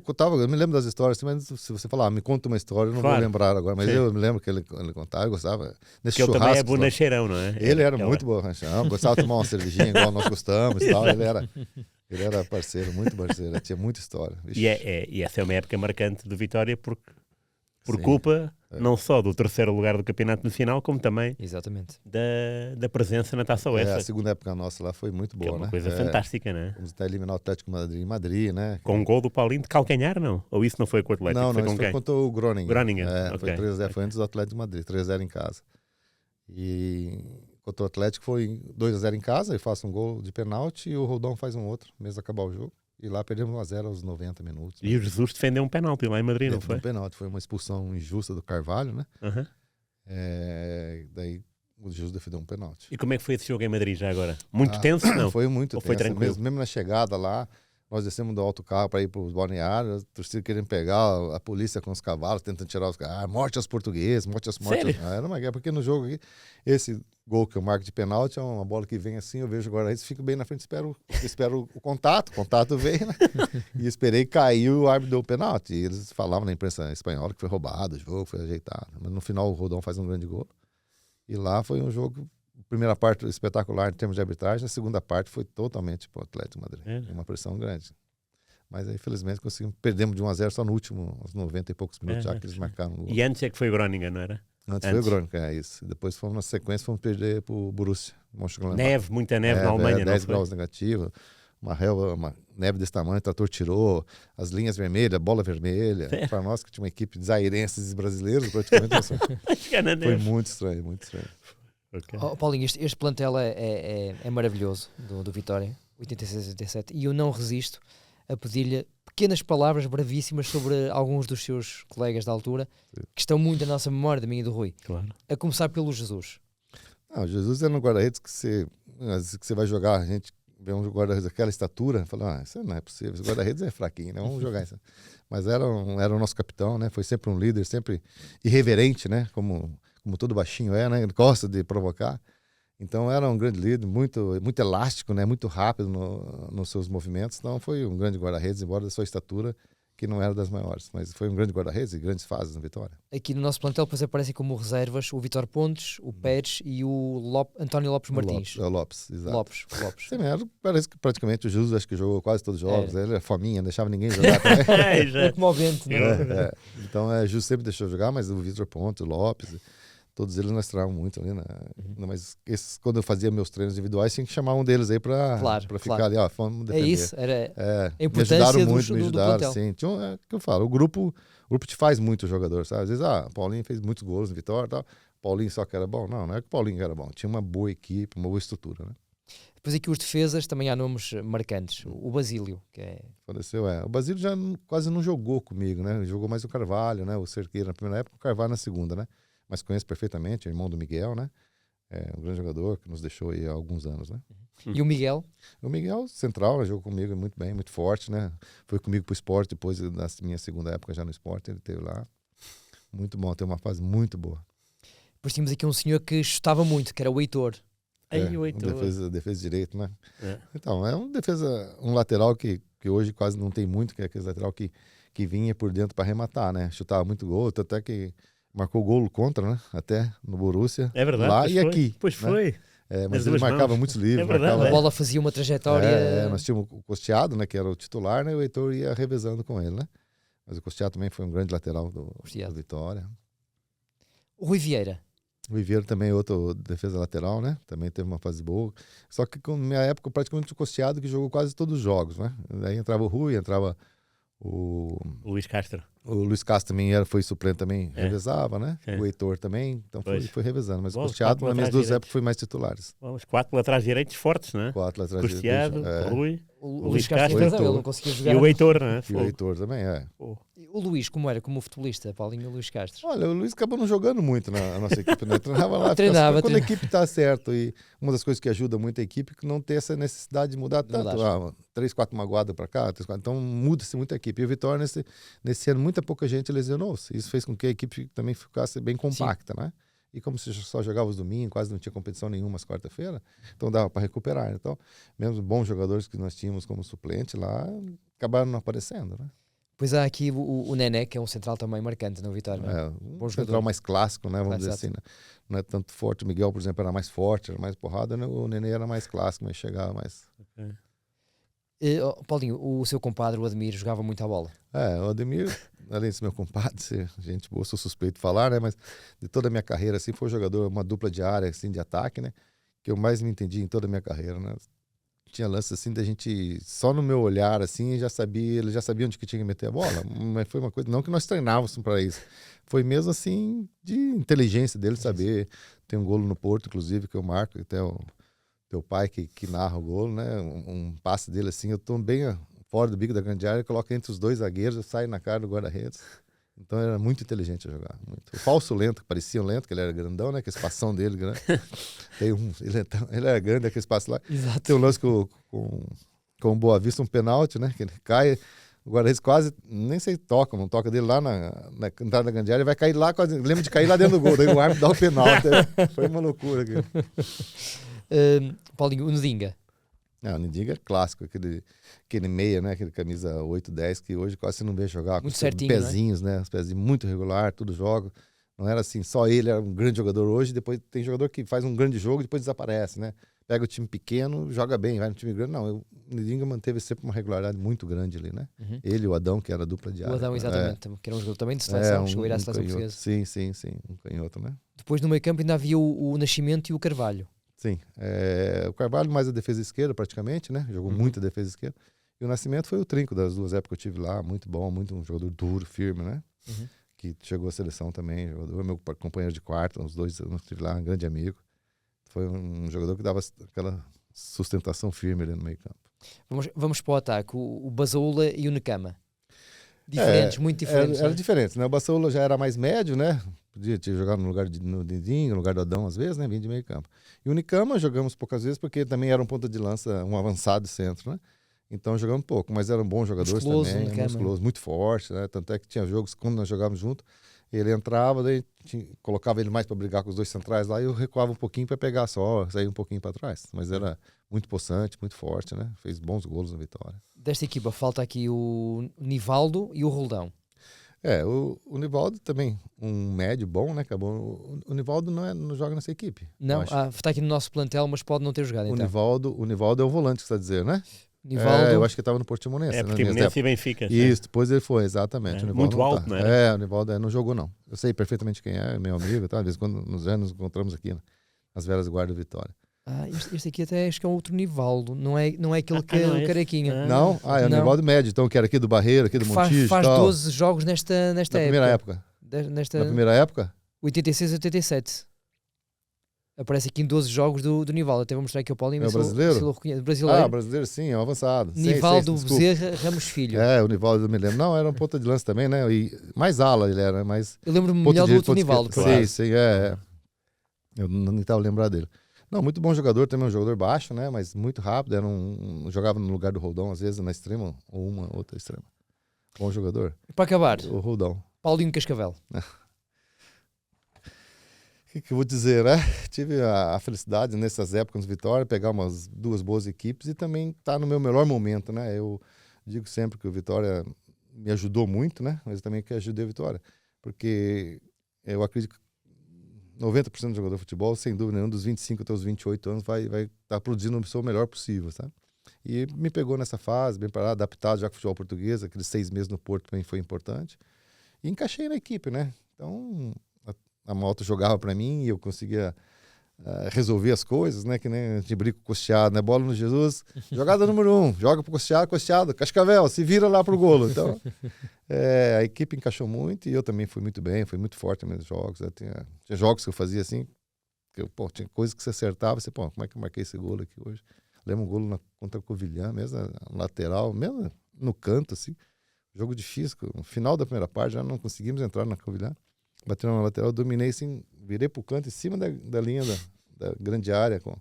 Contava, eu me lembro das histórias, mas se você falar, me conta uma história, eu não vou lembrar agora, mas eu me lembro que ele contava, eu gostava. Porque ele também é bonacheirão, não é? Ele era muito borrachão, gostava de tomar uma cervejinha igual nós gostamos e tal, ele era parceiro, muito parceiro, tinha muita história. E essa é uma época marcante do Vitória por culpa não só do terceiro lugar do Campeonato Nacional, como também Exatamente. da presença na Taça A UEFA. segunda época nossa lá foi muito Que é boa, uma né? coisa fantástica, não é? Vamos até eliminar o Atlético Madrid em Madrid, né? Com um gol do Paulinho de calcanhar, não? Ou isso não foi com o Atlético? Não, foi isso com foi quem? contra o Groningen. Groningen, Foi ok. 3-0, foi antes do Atlético de Madrid, 3-0 em casa. E contra o Atlético foi 2-0 em casa, eu faço um gol de pênalti e o Rodão faz um outro, mesmo acabar o jogo. E lá perdemos 1-0 aos 90 minutos. E o Jesus defendeu um penalti lá em Madrid, não Dentro foi? do pênalti, foi uma expulsão injusta do Carvalho, né? Aham. Daí o Jesus defendeu um pênalti. E como é que foi esse jogo em Madrid já agora? Muito Ah, tenso, não? Foi muito Ou foi tenso. tranquilo? Mesmo na chegada lá, nós descemos do autocarro para ir para os balneários, a torcida querendo pegar a polícia com os cavalos, tentando tirar os caras. Morte aos portugueses, morte aos mortos. Sério? Era uma guerra, porque no jogo aqui, esse gol que eu marco de pênalti é uma bola que vem assim, eu vejo o guarda-redes, fico bem na frente, espero o contato veio, né? E esperei cair, o árbitro deu o pênalti. E eles falavam na imprensa espanhola que foi roubado o jogo, foi ajeitado. Mas no final o Rodão faz um grande gol. E lá foi um jogo, primeira parte espetacular em termos de arbitragem, a segunda parte foi totalmente para o Atlético Madrid. Uma pressão grande. Mas aí, infelizmente, perdemos de 1-0 só no último, uns 90 e poucos minutos, já que eles marcaram o gol. E antes é que foi o Groningen, não era? Antes foi o Groningen, é isso. Depois fomos na sequência, fomos perder para o Borussia. Neve, muita neve na Alemanha, não 10 foi? graus negativos, uma neve desse tamanho, o trator tirou, as linhas vermelhas, bola vermelha. Para nós que tinha uma equipe de zairenses e brasileiros, praticamente, foi muito estranho, muito estranho. Okay. Paulinho, este plantel é maravilhoso do Vitória, 86-87, e eu não resisto a pedir-lhe pequenas palavras bravíssimas sobre alguns dos seus colegas da altura, que estão muito na nossa memória, da minha e do Rui. Claro. A começar pelo Jesus. Não, Jesus é no guarda-redes que você vai jogar, a gente vê um guarda-redes daquela estatura, fala, isso não é possível, esse guarda-redes é fraquinho, né? Vamos jogar isso. Mas era o nosso capitão, né? Foi sempre um líder, sempre irreverente, né? Como todo baixinho é, né? Ele gosta de provocar. Então era um grande líder, muito elástico, né? Muito rápido nos seus movimentos. Então foi um grande guarda-redes, embora da sua estatura, que não era das maiores. Mas foi um grande guarda-redes e grandes fases na Vitória. Aqui no nosso plantel depois aparecem como reservas o Vitor Pontes, o Pérez e o António Lopes Martins. O Lopes, exato. Lopes. Sim, parece que praticamente o Jesus acho que jogou quase todos os jogos. Ele era fominha, não deixava ninguém jogar também. É como o vento, não é? Então o Jesus sempre deixou jogar, mas o Vitor Pontes, o Lopes... Todos eles nós treinávamos muito ali, né? Mas quando eu fazia meus treinos individuais, tinha que chamar um deles aí para ficar ali, ó, vamos defender. É isso, era a me importância ajudaram muito, do plantel. Sim. Que eu falo, o grupo te faz muito jogador, sabe? Às vezes, o Paulinho fez muitos gols no Vitória e tal. Paulinho só que era bom. Não é que o Paulinho era bom. Tinha uma boa equipe, uma boa estrutura, né? Depois aqui os defesas também há nomes marcantes. O Basílio, que é... Faleceu, O Basílio já quase não jogou comigo, né? Ele jogou mais o Carvalho, né? O Cerqueira na primeira época, o Carvalho na segunda, né? Mas conheço perfeitamente, é irmão do Miguel, né? É um grande jogador que nos deixou aí há alguns anos, né? E o Miguel? O Miguel, central, jogou comigo muito bem, muito forte, né? Foi comigo pro esporte, depois da minha segunda época já no esporte, ele esteve lá. Muito bom, teve uma fase muito boa. Depois tínhamos aqui um senhor que chutava muito, que era o Heitor. O Heitor. Defesa direito, né? Então, é um lateral que hoje quase não tem muito, que é aquele lateral que vinha por dentro para arrematar, né? Chutava muito gol, até que marcou gol contra, né? Até no Borussia. É verdade. Lá e foi. aqui. Pois né? foi. Mas ele marcava muitos livros. verdade, A bola fazia uma trajetória... Nós tínhamos o Costeado, né? Que era o titular, né? E o Heitor ia revezando com ele, né? Mas o Costeado também foi um grande lateral do Vitória. O Rui Vieira. O Ribeiro também é outro defesa lateral, né? Também teve uma fase boa. Só que na minha época, praticamente o Costeado que jogou quase todos os jogos, né? Daí entrava o Rui, entrava o Luís Castro. O Luiz Castro também foi suplente também, revezava, né? O Heitor também, então foi revezando. Mas o Costeado, nas minhas duas épocas, foi mais titulares. Os 4 laterais direitos fortes, não é? 4 laterais direitos. Costeado, Rui, o Luís Castro, ele não conseguia jogar. E o Heitor, não é? E o Heitor também, O Luís, como era? Como futebolista, Paulinho Luís Castro? Olha, o Luís acabou não jogando muito na nossa equipe, né? Treinava lá. Quando a equipe está certo, e uma das coisas que ajuda muito a equipe é que não ter essa necessidade de mudar tanto. 3, 4 magoadas para cá, 3, 4, então muda-se muito a equipe. E o Vitória, nesse ano, muita pouca gente lesionou-se. Isso fez com que a equipe também ficasse bem compacta, né? E como se só jogava os domingos, quase não tinha competição nenhuma às quarta-feira, então dava para recuperar. Então, mesmo bons jogadores que nós tínhamos como suplente lá, acabaram não aparecendo, né? Pois há aqui o Nené, que é um central também marcante no Vitória, não é? Um central mais clássico, né? Vamos dizer assim, né? Não é tanto forte. O Miguel, por exemplo, era mais forte, era mais porrada, né? O Nené era mais clássico, mas chegava mais... Paulinho, o seu compadre, o Ademir, jogava muito à bola. O Ademir, além de ser meu compadre, ser gente boa, sou suspeito de falar, né? Mas de toda a minha carreira, assim, foi um jogador, uma dupla de área, assim, de ataque, né? Que eu mais me entendi em toda a minha carreira, né? Tinha lance assim da gente, só no meu olhar, assim, ele já sabia onde que tinha que meter a bola. Mas foi uma coisa, não que nós treinávamos para isso. Foi mesmo assim, de inteligência dele saber. Tem um golo no Porto, inclusive, que eu marco, até o teu pai que narra o golo, né? Um passe dele assim, eu tô bem fora do bico da grande área, coloca entre os dois zagueiros, eu saio na cara do guarda-redes. Então era muito inteligente a jogar. Muito. O falso lento, que parecia um lento, que ele era grandão, né? Que esse espação dele grande. Ele era grande, aquele espaço lá. Exato. Tem um lance com o Boa Vista, um pênalti, né? Que ele cai, o guarda-redes quase, nem sei, não toca dele lá na entrada da grande área, ele vai cair lá, quase, lembra de cair lá dentro do gol. Daí o árbitro dá o pênalti. Foi uma loucura aqui. Paulinho, o Ndinga. O Ndinga é clássico, aquele meia, né? Aquele camisa 8, 10, que hoje quase você não vê jogar. Muito com certinho, pezinhos, né? Os pezinhos muito regular, tudo joga. Não era assim, só ele era um grande jogador hoje, depois tem jogador que faz um grande jogo e depois desaparece, né? Pega o time pequeno, joga bem, vai no time grande. Não, o Ndinga manteve sempre uma regularidade muito grande ali, né? Uhum. Ele e o Adão, que era a dupla de área. O Adão, exatamente, que era um jogador também de seleção, chegou a ir à seleção canhoto. portuguesa. Sim, um canhoto, né? Depois no meio campo ainda havia o Nascimento e o Carvalho. Sim, o Carvalho mais a defesa esquerda praticamente, né? Jogou muita defesa esquerda. E o Nascimento foi o trinco das duas épocas que eu tive lá, muito bom, um jogador duro, firme, né? Uhum. Que chegou à seleção também, jogador, meu companheiro de quarto, os dois eu tive lá, um grande amigo. Foi um jogador que dava aquela sustentação firme ali no meio campo. Vamos para o ataque, o Basaula e o Nakama. Diferentes, muito diferentes. Era diferente, né? O Basaula já era mais médio, né? Podia ter jogado no lugar no Dindinho, no lugar do Adão às vezes, né? Vinha de meio campo. E o Nicama jogamos poucas vezes porque também era um ponta de lança, um avançado de centro, né? Então jogamos pouco, mas era um bom jogador também, musculoso, muito forte, né? Tanto é que tinha jogos, quando nós jogávamos junto, ele entrava, daí colocava ele mais para brigar com os dois centrais lá e eu recuava um pouquinho para pegar só, sair um pouquinho para trás. Mas era muito possante, muito forte, né? Fez bons golos na vitória. Desta equipa falta aqui o Nivaldo e o Roldão. O Nivaldo também, um médio bom, né? Acabou. O Nivaldo não joga nessa equipe. Não, está aqui no nosso plantel, mas pode não ter jogado. O então. Nivaldo é o volante que você está dizendo, né? Nivaldo... eu acho que estava no Portimonense. Portimonense e Benfica. Isso, depois ele foi, exatamente. O muito alto, tá. não é? O Nivaldo não jogou, não. Eu sei perfeitamente quem é meu amigo, tá? Às vezes quando nos encontramos aqui nas Veras Guarda Vitória. Este aqui até acho que é outro Nivaldo, não é aquele que é o carequinha. Não? É o Nivaldo médio, então, que era aqui do Barreiro, aqui do Montijo. Faz 12 jogos nesta na época. Primeira época. Na primeira época? 86 e 87. Aparece aqui em 12 jogos do Nivaldo. Até vou mostrar aqui o Paulinho. É o brasileiro? Brasileiro. Brasileiro sim, é um avançado. Nivaldo Bezerra Ramos Filho. O Nivaldo eu me lembro. Não, era um ponta de lança também, né? E mais ala ele era, mas... Eu lembro-me melhor do outro Nivaldo. Sim, Eu não estava lembrado dele. Não, muito bom jogador, também um jogador baixo, né? Mas muito rápido, jogava no lugar do Roldão, às vezes na extrema, ou uma outra extrema. Bom jogador. E para acabar, o Roldão. Paulinho Cascavel. O que eu vou dizer, né? Tive a felicidade nessas épocas de Vitória, pegar umas 2 boas equipes e também estar no meu melhor momento, né? Eu digo sempre que o Vitória me ajudou muito, né? Mas também que ajudei a Vitória. Porque eu acredito que 90% do jogador de futebol, sem dúvida nenhuma, dos 25 até os 28 anos, vai estar produzindo o seu melhor possível, sabe? E me pegou nessa fase, bem parado, adaptado já com o futebol português, aqueles 6 meses no Porto também foi importante. E encaixei na equipe, né? Então, a moto jogava para mim e eu conseguia resolver as coisas, né? Que nem a gente brinca com o Costeado, né? Bola no Jesus, jogada número 1, joga pro Costeado, Cascavel, se vira lá pro golo. Então, a equipe encaixou muito e eu também fui muito bem, fui muito forte nos meus jogos. Tinha jogos que eu fazia assim, que tinha coisas que você acertava, você, como é que eu marquei esse golo aqui hoje? Lembro um golo contra o Covilhã, mesmo lateral, mesmo no canto, assim. Jogo difícil, no final da primeira parte já não conseguimos entrar na Covilhã. Bateu na lateral, dominei assim, virei pro canto em cima da linha da grande área com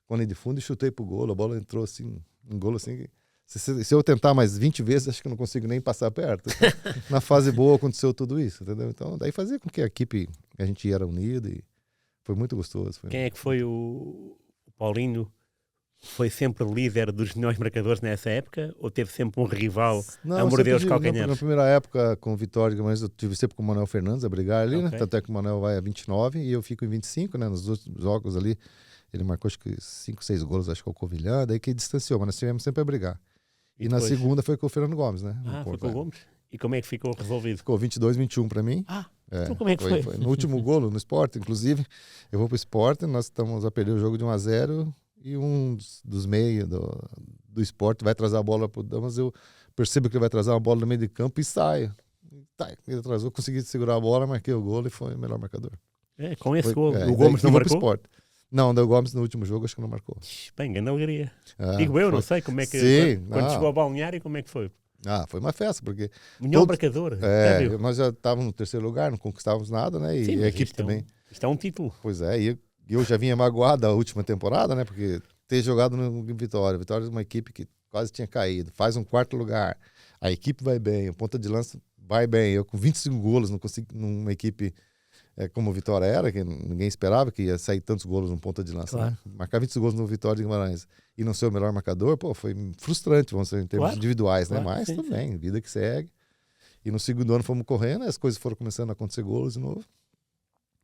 a linha de fundo e chutei pro golo. A bola entrou assim, um golo assim que se eu tentar mais 20 vezes, acho que eu não consigo nem passar perto. Então, na fase boa aconteceu tudo isso, entendeu? Então, daí fazia com que a equipe, a gente era unida e foi muito gostoso. Quem é que foi o Paulinho? Foi sempre líder dos melhores marcadores nessa época? Ou teve sempre um rival a morder os calcanhares? Na primeira época, com o Vitória, mas eu tive sempre com o Manuel Fernandes a brigar ali, né? Tanto é que o Manuel vai a 29 e eu fico em 25, né? Nos outros jogos ali, ele marcou acho que 5, 6 gols, acho que é o Covilhã, daí que distanciou, mas nós tivemos sempre a brigar. E na depois? segunda foi com o Fernando Gomes, né? No Foi Porto, com o é. Gomes? E como é que ficou resolvido? Ficou 22-21 para mim. Então como é que foi? No último golo, no Sport, inclusive, eu vou pro Sport, nós estamos a perder o jogo de 1-0 e um dos meios do Sport vai atrasar a bola pro Damas, eu percebo que ele vai atrasar a bola no meio de campo e saio. Tá, ele atrasou, consegui segurar a bola, marquei o golo e foi o melhor marcador. Com esse gol, É, o Gomes não e vou pro marcou? Sport. Não, o Gomes no último jogo acho que não marcou. Bem, grande alegria. Ah, Digo eu, foi. não sei como é que... Sim, quando não. chegou ao balneário, como é que foi? Foi uma festa, porque Melhor Todos- marcador. Já viu? nós já estávamos no terceiro lugar, não conquistávamos nada, né? E Sim, a mas equipe isto também. Isto é um título. Pois é, e eu já vinha magoado da última temporada, né? Porque ter jogado no Vitória. Vitória é uma equipe que quase tinha caído. Faz um quarto lugar. A equipe vai bem, o ponta de lança vai bem. Eu com 25 golos não consigo numa equipe como o Vitória era, que ninguém esperava que ia sair tantos golos no ponta de lança. Claro. Né? Marcar 25 gols no Vitória de Guimarães e não ser o melhor marcador, pô, foi frustrante, vamos dizer, em termos Claro. individuais, né? Claro, Mas sim, tudo bem, vida que segue. E no segundo ano fomos correndo, as coisas foram começando a acontecer golos de novo.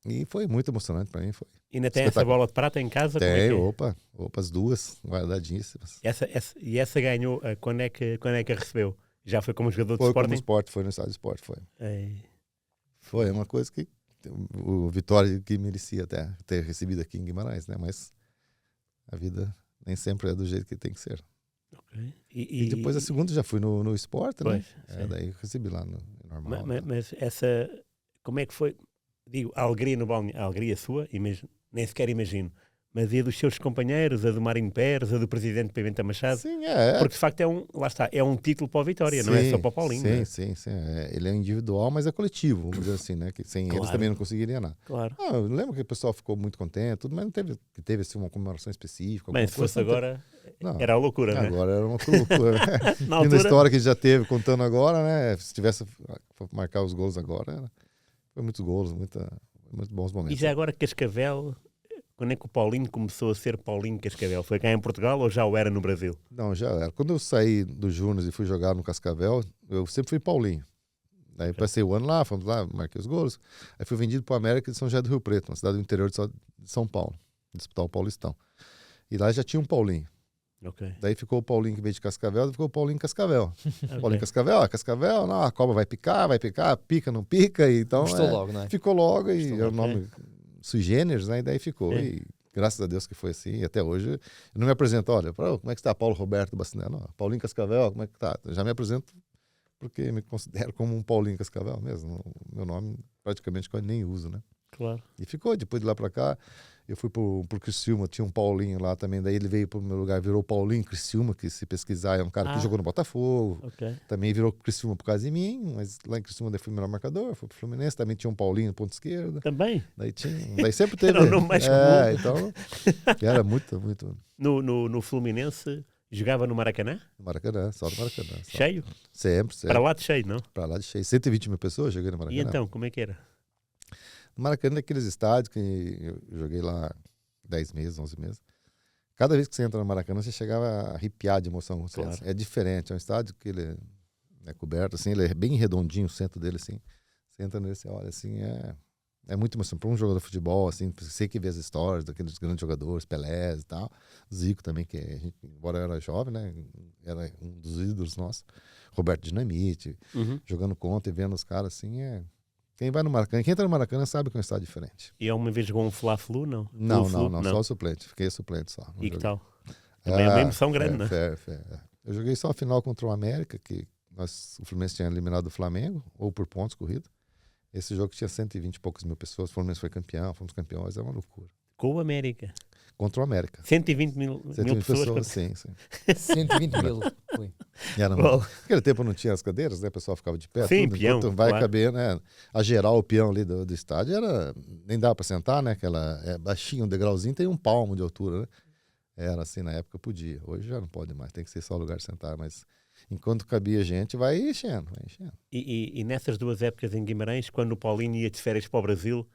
E foi muito emocionante para mim. Foi. E ainda tem essa Espetáculo. bola de prata em casa? Como é Tem, que é? opa, as duas, guardadíssimas. Essa ganhou, quando é que a recebeu? Já foi como jogador de Foi como Sporting? esporte, foi no estádio de esporte, foi. É. Foi uma coisa que o Vitória que merecia até ter recebido aqui em Guimarães, né? Mas a vida nem sempre é do jeito que tem que ser. Ok. E depois a segunda já fui no esporte, né? Pois, sim. Daí eu recebi lá no normal. né? Mas essa, como é que foi? Digo, a alegria no balneário, a alegria sua, nem sequer imagino, mas e a dos seus companheiros, a do Marinho Pérez, a do presidente Pimenta Machado? Sim, Porque de facto lá está, é um título para a Vitória, não é só para o Paulinho. Sim, não é? sim. Ele é individual, mas é coletivo, vamos dizer assim, né? Que sem eles Claro. também não conseguiria nada. Claro. Eu lembro que o pessoal ficou muito contente, tudo, mas não teve assim, uma comemoração específica. Bem, alguma se coisa, fosse não teve. agora, Não. era a loucura, não é? Agora era uma loucura. Na E na altura, história que já teve, contando agora, né? Se tivesse marcar os gols agora, foi muitos gols, muitos bons e momentos. já agora Cascavel, quando é que o Paulinho começou a ser Paulinho Cascavel? Foi cá em Portugal ou já o era no Brasil? Não, já era. Quando eu saí do Júnior e fui jogar no Cascavel, eu sempre fui Paulinho. Aí passei o ano lá, fomos lá, marquei os gols. Aí fui vendido para o América de São José do Rio Preto, uma cidade do interior de São Paulo, disputar o Paulistão. E lá já tinha um Paulinho. Ok. Daí ficou o Paulinho que veio de Cascavel, ficou o Paulinho Cascavel. Ok. Paulinho Cascavel, não, a cobra vai picar, pica, não pica. E então, Gostou logo, não é? ficou logo e Gostou é o logo, nome sui generis, né? E daí ficou. É. E graças a Deus que foi assim. E até hoje eu não me apresento, olha, como é que está Paulo Roberto Bacinello? Não, Paulinho Cascavel, como é que tá? Eu já me apresento porque me considero como um Paulinho Cascavel mesmo. Meu nome praticamente quase nem uso, né? Claro. E ficou, depois de lá pra cá, eu fui pro Criciúma, tinha um Paulinho lá também, daí ele veio pro meu lugar, virou Paulinho Criciúma, que se pesquisar é um cara que jogou no Botafogo, Ok. também virou Criciúma por causa de mim, mas lá em Criciúma daí fui o melhor marcador, fui pro Fluminense, também tinha um Paulinho no ponto esquerda, Também? daí sempre teve... Era o nome mais então, era muito No Fluminense, jogava no Maracanã? no Maracanã, só no Maracanã. Só. Cheio? Sempre. Para lá de cheio, não? Pra lá de cheio, 120 mil pessoas, joguei no Maracanã. E então, como é que era? No Maracanã, naqueles estádios que eu joguei lá 10 meses, 11 meses. Cada vez que você entra no Maracanã, você chegava a arrepiar de emoção. Claro. É diferente, é um estádio que ele é coberto, assim, ele é bem redondinho, o centro dele, assim. Você entra nele, você olha, assim, é muito emocionante. Para um jogador de futebol, assim, você que vê as histórias daqueles grandes jogadores, Pelé e tal. Zico também, que a gente, embora eu era jovem, né, era um dos ídolos nossos. Roberto Dinamite, jogando contra e vendo os caras, assim, Quem vai no Maracanã, quem entra no Maracanã sabe que é um estádio diferente. E alguma vez jogou um Fla-Flu, não? Não, Flu-Flu? só o suplente. Fiquei suplente só. Não E que joguei. tal? Também é uma emoção grande, né? Eu joguei só a final contra o América, que o Fluminense tinha eliminado o Flamengo, ou por pontos corridos. Esse jogo tinha 120 e poucos mil pessoas, o Fluminense foi campeão, fomos campeões, é uma loucura. Com o América. Contra o América. 120 mil 120 pessoas. sim. 120 mil. Ui. E era Bom. naquele tempo não tinha as cadeiras, né? O pessoal ficava de pé. Sim, tudo, peão, enquanto vai claro. caber, né? A geral, o peão ali do estádio nem dava para sentar, né? Baixinho, um degrauzinho, tem 1 palmo de altura, né? Era assim, na época podia. Hoje já não pode mais, tem que ser só lugar de sentar, mas enquanto cabia gente, vai enchendo. E nessas duas épocas em Guimarães, quando o Paulinho ia de férias para o Brasil,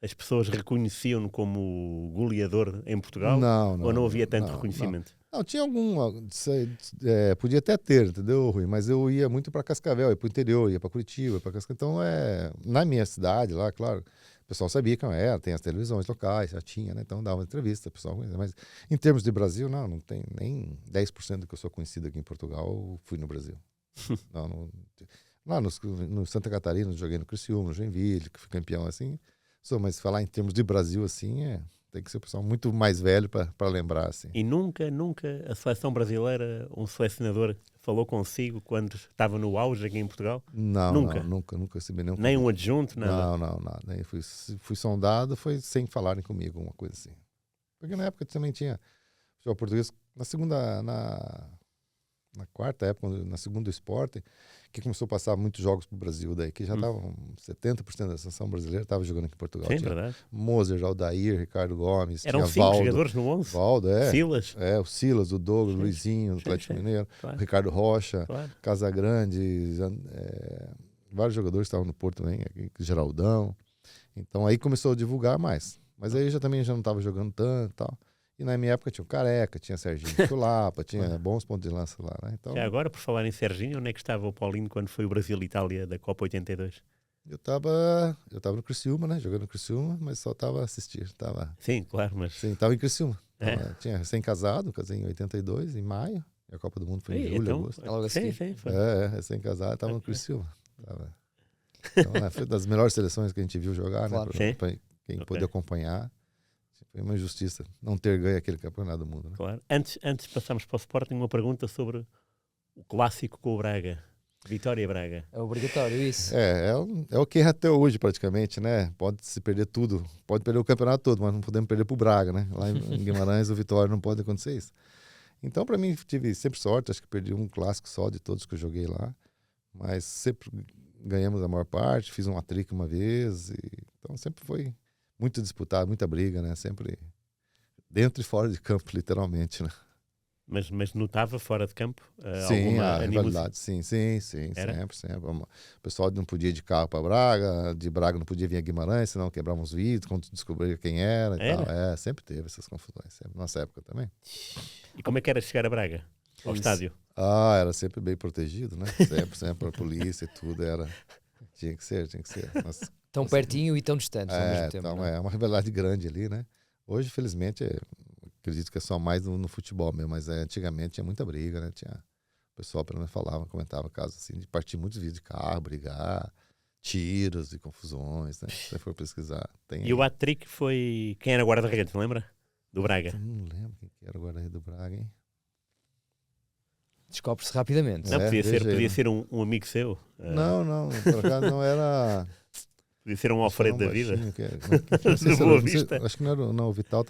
as pessoas reconheciam-no como goleador em Portugal? Ou não havia tanto reconhecimento? Não, tinha algum. Podia até ter, entendeu, Rui? Mas eu ia muito para Cascavel, ia para o interior, ia para Curitiba, para Cascavel. Então, na minha cidade lá, claro, o pessoal sabia quem eu era, tem as televisões locais, já tinha, né? Então dava entrevista, o pessoal conhecia. Mas em termos de Brasil, não tem nem 10% do que eu sou conhecido aqui em Portugal, eu fui no Brasil. Lá no Santa Catarina, joguei no Criciúma, no Joinville, que fui campeão assim. Mas falar em termos de Brasil, assim, tem que ser o pessoal muito mais velho para lembrar, assim. E nunca a seleção brasileira, um selecionador falou consigo quando estava no auge aqui em Portugal? Não, Nunca? nunca recebi nenhum Nem convite. um adjunto, nada? Não, nada. Aí fui sondado, foi sem falarem comigo, uma coisa assim. Porque na época também tinha futebol português, na quarta época, na segunda esporte, que começou a passar muitos jogos pro Brasil daí, que já estavam 70% da seleção brasileira estava jogando aqui em Portugal. Sim, Tinha verdade. Moser, Aldair, Ricardo Gomes, Eram tinha 5 Valdo. jogadores no 11? Valdo, Silas? o Silas, o Douglas, o Sim, Luizinho, o sim, Atlético sim. Mineiro, Claro, o Ricardo Rocha, claro. Casagrande, vários jogadores estavam no Porto também, Geraldão. Então aí começou a divulgar mais. Mas aí também já não estava jogando tanto e tal. E na minha época tinha o Careca, tinha Serginho Chulapa, tinha bons pontos de lança lá, né? Então, Já agora, por falar em Serginho, onde é que estava o Paulinho quando foi o Brasil-Itália da Copa 82? eu tava no Criciúma, né? Jogando no Criciúma, mas só tava a assistir. Sim, claro, mas... Sim, tava em Criciúma. É. Tinha recém-casado, casei em 82, em maio. E a Copa do Mundo foi em Sim, julho, então, agosto. Logo a sim, seguir. sim, foi. Recém-casado, tava no Criciúma. Então, foi das melhores seleções que a gente viu jogar, Claro. né? Pra quem Ok. pôde acompanhar. Foi uma injustiça não ter ganho aquele campeonato do mundo, né? Claro. Antes de passarmos para o Sporting, uma pergunta sobre o clássico com o Braga. Vitória e Braga. É obrigatório isso. É o que é até hoje, praticamente, né? Pode se perder tudo. Pode perder o campeonato todo, mas não podemos perder pro Braga, né? Lá em Guimarães, o Vitória não pode acontecer isso. Então, para mim, tive sempre sorte. Acho que perdi um clássico só de todos que eu joguei lá. Mas sempre ganhamos a maior parte. Fiz um hat-trick uma vez. Então, sempre foi muito disputado, muita briga, né? Sempre dentro e fora de campo, literalmente, né? Mas notava fora de campo Sim, alguma a animosidade? rivalidade, sim, Era? sempre. O pessoal não podia ir de carro para Braga, de Braga não podia vir a Guimarães, senão quebrava uns vidros, quando descobria quem era e Era? tal. Sempre teve essas confusões, sempre, nossa época também. E como é que era chegar a Braga? Ao Isso. estádio? Era sempre bem protegido, né? Sempre a polícia e tudo, tinha que ser. Nossa, Tão pertinho e tão distantes ao mesmo tempo. então, não é? é uma rivalidade grande ali, né? Hoje, felizmente, acredito que é só mais no futebol mesmo, mas antigamente tinha muita briga, né? O pessoal pelo menos comentava casos assim, de partir muitos vídeos de carro, brigar, tiros e confusões, né? Se você for pesquisar, tem. E o hat-trick foi... Quem era o guarda-redes, lembra? Do Braga. Eu não lembro quem que era o guarda-redes do Braga, hein? Descobre-se rapidamente. Não, podia veja aí, ser um amigo seu. Não, por acaso não era. Podia ser um Alfredo da vida. Baixinho, não sei Do se Boa não sei- Vista. acho que não era. Não, o Vital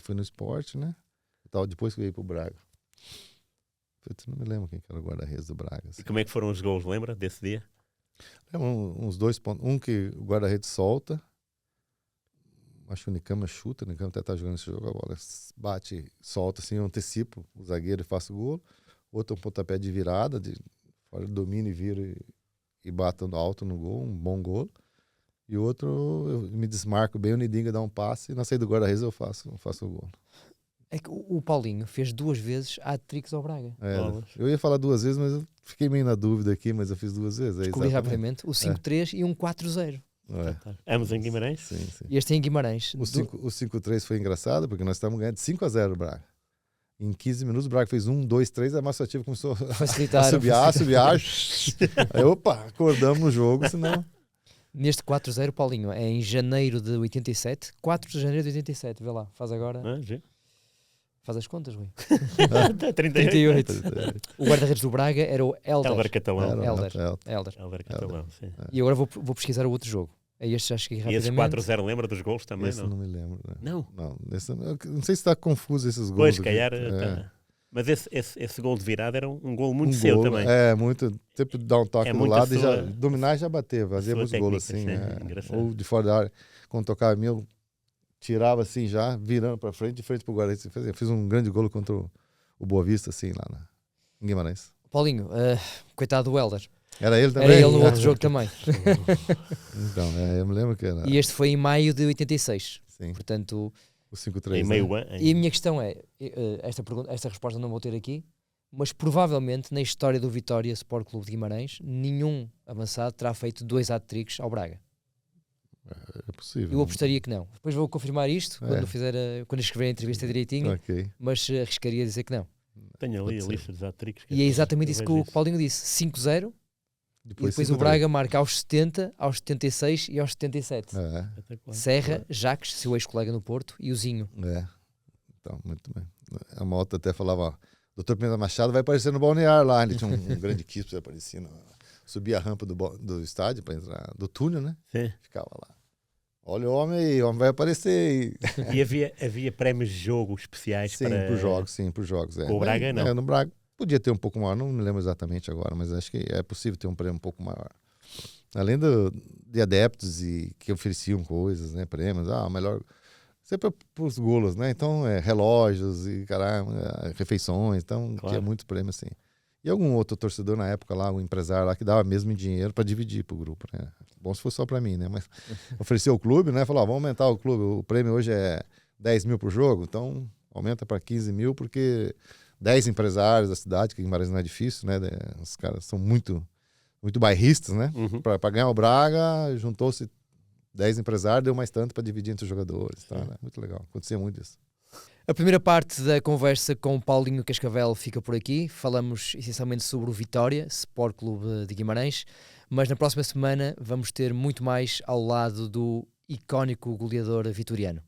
foi no esporte, né? Vital depois que veio pro Braga. Putz, não me lembro quem que era o guarda-redes do Braga. E Assim. como é que foram os gols, lembra? Desse dia? Lembra uns 2 pontos. Um que o guarda-redes solta. Acho que o Nicama chuta. O Nicama até tá jogando esse jogo. A bola bate, solta assim, eu antecipo o zagueiro e faço o gol. Outro um pontapé de virada, fora do domínio e vira e bato alto no gol, um bom gol. E o outro, eu me desmarco bem, o Nidinga dá um passe e na saída do guarda-redes eu faço o gol. É que o Paulinho fez 2 vezes hat-tricks ao Braga. Bolas. Eu ia falar 2 vezes, mas eu fiquei meio na dúvida aqui, mas eu fiz 2 vezes. Descobri exatamente. rapidamente o 5-3 e um 4-0. Ambos em Guimarães? Sim. E este em Guimarães. O 5-3 foi engraçado, porque nós estávamos ganhando de 5-0 o Braga. Em 15 minutos o Braga fez 1, 2, 3, a massa ativa começou Facilitar. a subiar. Aí, opa, acordamos no jogo, senão... Neste 4-0, Paulinho, é em janeiro de 87. 4 de janeiro de 87, vê lá. Faz agora. Faz as contas, Rui. 38. 38. O guarda-redes do Braga era o Helder Helder. Catalão. Helder. Helder Catalão, sim. E agora vou pesquisar o outro jogo. A este já cheguei E esses rapidamente. 4-0 lembra dos gols também, Esse não? não me lembro. Né? Não? Eu não sei se está confuso esses gols. Pois, se calhar... É. Tá. Mas esse gol de virada era um gol muito seu gol, também. Muito. Sempre dar um toque É do muito lado a e já sua- dominar e já bater. Fazia sua muitos gols técnica, assim. sim, engraçado. Ou de fora da área. Quando tocava em mim, eu tirava assim já, virando para frente, de frente pro guarda-redes. Fiz um grande gol contra o Boa Vista, assim, lá em Guimarães. Paulinho, coitado do Helder. Era ele também? Era ele no outro jogo também. Então, eu me lembro que era. E este foi em maio de 86. Sim, Portanto, o 5-3. Em né? meio ano. e a minha questão é, esta resposta não vou ter aqui, mas provavelmente na história do Vitória Sport Clube de Guimarães, nenhum avançado terá feito 2 hat-tricks ao Braga. É possível. Eu apostaria que não. Depois vou confirmar isto É. quando escrever a entrevista direitinho, Ok. mas arriscaria dizer que não. Tenho ali Pode a ser. lista dos hat-tricks. E é exatamente eu isso que vejo o Paulinho disse: 5-0, e depois o 5-3. Braga marca aos 70, aos 76 e aos 77. É, Espetacular. Serra, Jacques, seu ex-colega no Porto, e o Zinho. é. Então, muito bem. A Mota até falava, ó, Dr. Pimenta Machado vai aparecer no balneário lá. Ele tinha um grande quispo aparecendo. Subia a rampa do estádio para entrar, do túnel, né? Sim. Ficava lá. Olha o homem aí, o homem vai aparecer aí. E havia prémios de jogo especiais Sim, para... por jogos. É. Com o Braga, não. No Braga podia ter um pouco maior, não me lembro exatamente agora, mas acho que é possível ter um prêmio um pouco maior. Além de adeptos e que ofereciam coisas, né? Prêmios, melhor... Sempre para os golos, né? Então, relógios e, caramba, refeições, então Claro. tinha muito prêmio, assim. E algum outro torcedor na época lá, um empresário lá, que dava mesmo em dinheiro para dividir pro grupo, né? Bom se fosse só para mim, né? Mas ofereceu o clube, né? Falou, vamos aumentar o clube, o prêmio hoje é 10 mil pro jogo, então aumenta para 15 mil, porque 10 empresários da cidade, que em Guimarães não é difícil, né? Os caras são muito, muito bairristas, né? Uhum. Para ganhar o Braga, juntou-se 10 empresários, deu mais tanto para dividir entre os jogadores. Tá, né? Muito legal, acontecia muito isso. A primeira parte da conversa com Paulinho Cascavel fica por aqui. Falamos essencialmente sobre o Vitória, Sport Clube de Guimarães, mas na próxima semana vamos ter muito mais ao lado do icónico goleador vitoriano.